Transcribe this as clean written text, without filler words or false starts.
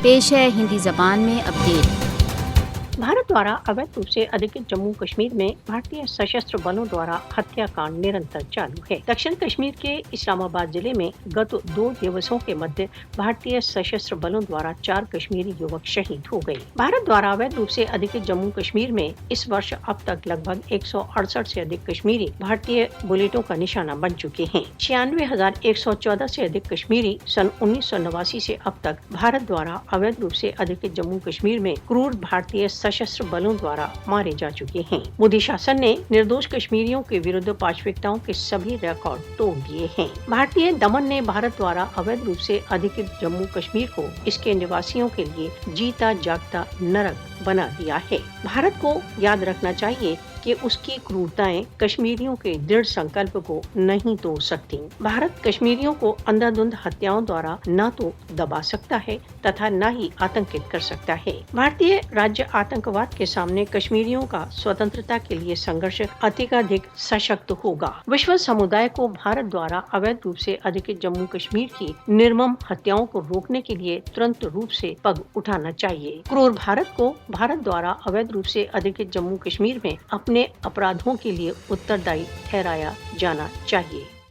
پیش ہے ہندی زبان میں اپڈیٹ۔ भारत द्वारा अवैध रूप से अधिकृत जम्मू कश्मीर में भारतीय सशस्त्र बलों द्वारा हत्याकांड निरंतर चालू है। दक्षिण कश्मीर के इस्लामाबाद जिले में गत 2 दिवसों के मध्य भारतीय सशस्त्र बलों द्वारा 4 कश्मीरी युवक शहीद हो गए। भारत द्वारा अवैध रूप से अधिकृत जम्मू कश्मीर में इस वर्ष अब तक लगभग 168 से अधिक कश्मीरी भारतीय बुलेटों का निशाना बन चुके हैं। 96,114 से अधिक कश्मीरी सन 1989 से अब तक भारत द्वारा अवैध रूप से अधिकृत जम्मू कश्मीर में क्रूर भारतीय सशस्त्र बलों द्वारा मारे जा चुके हैं। मोदी शासन ने निर्दोष कश्मीरियों के विरुद्ध पाशविकताओं के सभी रिकॉर्ड तोड़ दिए हैं। भारतीय दमन ने भारत द्वारा अवैध रूप से अधिकृत जम्मू कश्मीर को इसके निवासियों के लिए जीता जागता नरक बना दिया है। भारत को याद रखना चाहिए कि उसकी क्रूरताएं कश्मीरियों के दृढ़ संकल्प को नहीं तोड़ सकती। भारत कश्मीरियों को अंधाधुंध हत्याओं द्वारा न तो दबा सकता है तथा न ही आतंकित कर सकता है। भारतीय राज्य आतंकवाद के सामने कश्मीरियों का स्वतंत्रता के लिए संघर्ष अधिकाधिक सशक्त होगा। विश्व समुदाय को भारत द्वारा अवैध रूप से अधिकृत जम्मू कश्मीर की निर्मम हत्याओं को रोकने के लिए तुरंत रूप से पग उठाना चाहिए। क्रूर भारत को भारत द्वारा अवैध रूप से अधिकृत जम्मू कश्मीर में अपने अपराधों के लिए उत्तरदायी ठहराया जाना चाहिए।